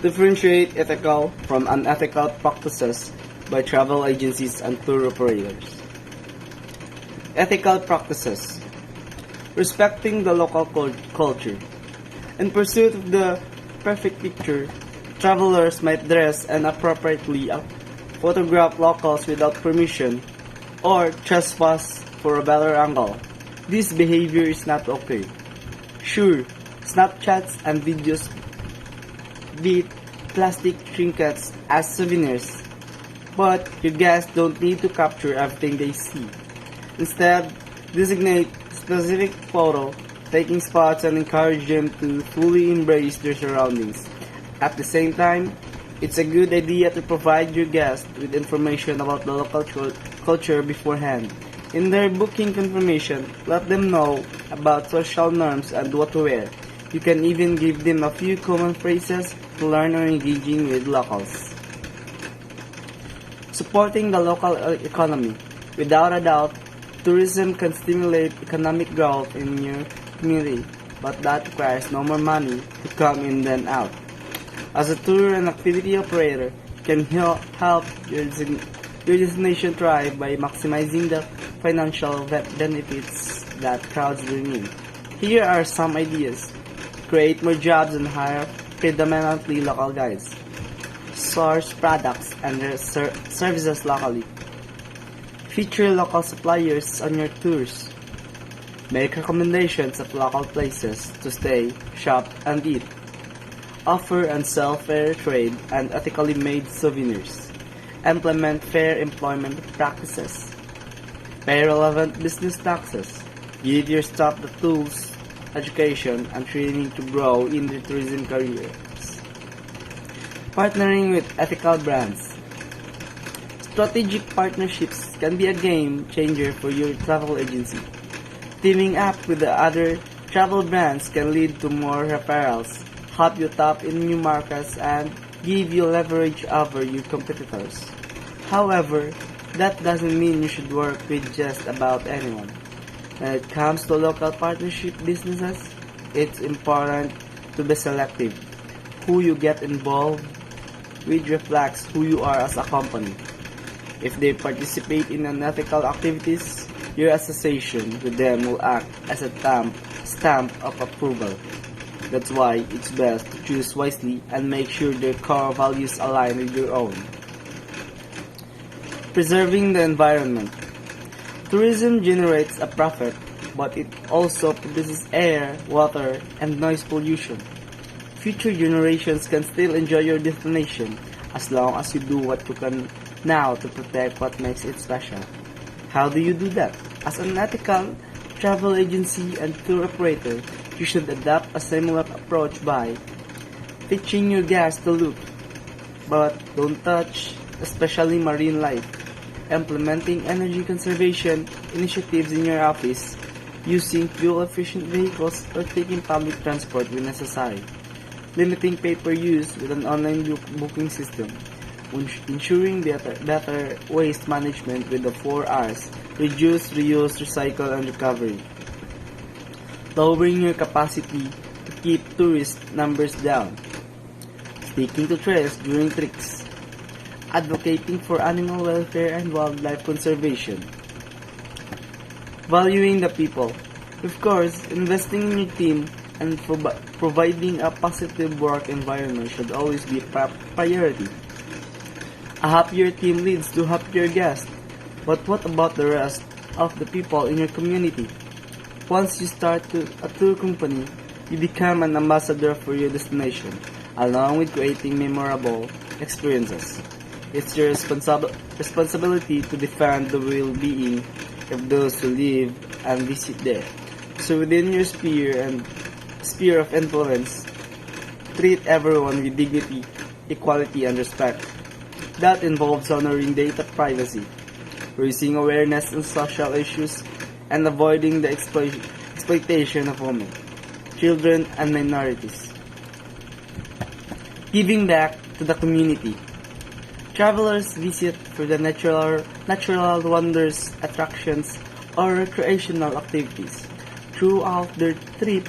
Differentiate ethical from unethical practices by travel agencies and tour operators. Ethical practices. Respecting the local culture. In pursuit of the perfect picture, travelers might dress inappropriately, photograph locals without permission, or trespass for a better angle. This behavior is not okay. Sure, Snapchats and videos beat plastic trinkets as souvenirs, but your guests don't need to capture everything they see. Instead, designate specific photo taking spots and encourage them to fully embrace their surroundings. At the same time, it's a good idea to provide your guests with information about the local culture beforehand. In their booking confirmation, let them know about social norms and what to wear. You can even give them a few common phrases to learn or engaging with locals. Supporting the local economy. Without a doubt, tourism can stimulate economic growth in your community, but that requires no more money to come in than out. As a tour and activity operator, can help your destination thrive by maximizing the financial benefits that crowds bring in. Here are some ideas. Create more jobs and hire predominantly local guides. Source products and their services locally. Feature local suppliers on your tours. Make recommendations of local places to stay, shop, and eat. Offer and sell fair trade and ethically made souvenirs. Implement fair employment practices. Pay relevant business taxes. Give your staff the tools, education, and training to grow in their tourism careers. Partnering with ethical brands. Strategic partnerships can be a game changer for your travel agency. Teaming up with the other travel brands can lead to more referrals, help you tap in new markets, and give you leverage over your competitors. However, that doesn't mean you should work with just about anyone. When it comes to local partnership businesses, it's important to be selective. Who you get involved with reflects who you are as a company. If they participate in unethical activities, your association with them will act as a stamp of approval. That's why it's best to choose wisely and make sure their core values align with your own. Preserving the environment. Tourism generates a profit, but it also produces air, water, and noise pollution. Future generations can still enjoy your destination as long as you do what you can now to protect what makes it special. How do you do that? As an ethical travel agency and tour operator, you should adopt a similar approach by teaching your guests to look, but don't touch, especially marine life. Implementing energy conservation initiatives in your office, using fuel-efficient vehicles, or taking public transport when necessary. Limiting paper use with an online booking system. Ensuring better waste management with the 4 R's: reduce, reuse, recycle, and recovery. Lowering your capacity to keep tourist numbers down. Sticking to trails during trips. Advocating for animal welfare and wildlife conservation. Valuing the people. Of course, investing in your team and providing a positive work environment should always be a priority. A happier team leads to happier guests. But what about the rest of the people in your community? Once you start a tour company, you become an ambassador for your destination, along with creating memorable experiences. It's your responsibility to defend the well-being of those who live and visit there. So within your sphere of influence, treat everyone with dignity, equality, and respect. That involves honoring data privacy, raising awareness on social issues, and avoiding the exploitation of women, children, and minorities. Giving back to the community. Travelers visit for the natural wonders, attractions, or recreational activities. Throughout their trip,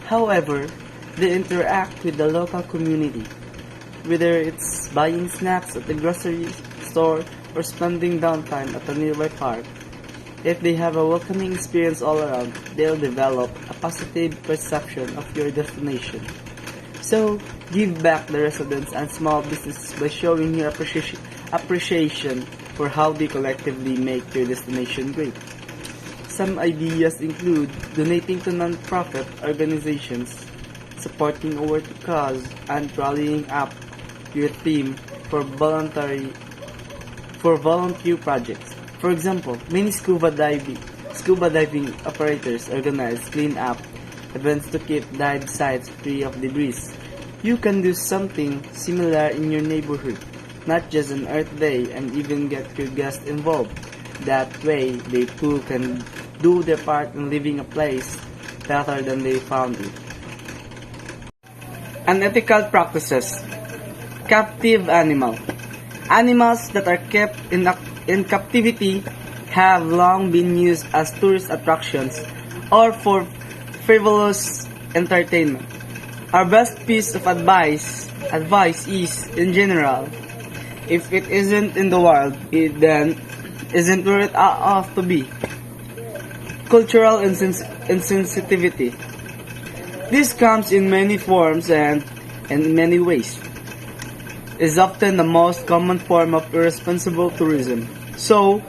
however, they interact with the local community. whether it's buying snacks at the grocery store or spending downtime at a nearby park. If they have a welcoming experience all around, they'll develop a positive perception of your destination. So, give back the residents and small businesses by showing your appreciation for how they collectively make your destination great. Some ideas include donating to non-profit organizations, supporting a worthy cause, and rallying up your team for volunteer projects. For example, many scuba diving operators organize clean-up events to keep dive sites free of debris. You can do something similar in your neighborhood, not just on Earth Day, and even get your guests involved. That way, they too can do their part in leaving a place better than they found it. Unethical practices. Captive animal. Animals that are kept in captivity have long been used as tourist attractions or for frivolous entertainment. Our best piece of advice is, in general, if it isn't in the wild, it then isn't where it ought to be. Cultural insensitivity. This comes in many forms and in many ways. Is often the most common form of irresponsible tourism. So,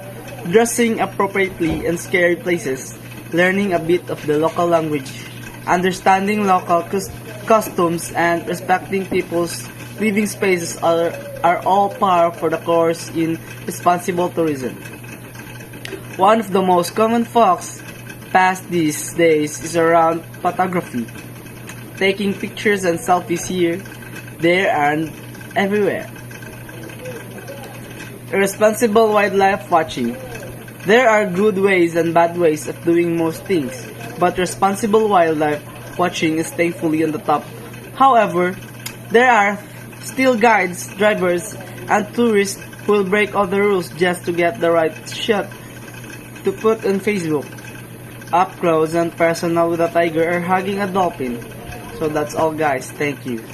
dressing appropriately in scary places, learning a bit of the local language, understanding local customs, and respecting people's living spaces are all par for the course in responsible tourism. One of the most common faults past these days is around photography. Taking pictures and selfies here, there, and everywhere. Irresponsible wildlife watching. There are good ways and bad ways of doing most things, but responsible wildlife watching is thankfully on the top. However, there are still guides, drivers, and tourists who will break all the rules just to get the right shot to put on Facebook. Up close and personal with a tiger or hugging a dolphin. So that's all guys, thank you.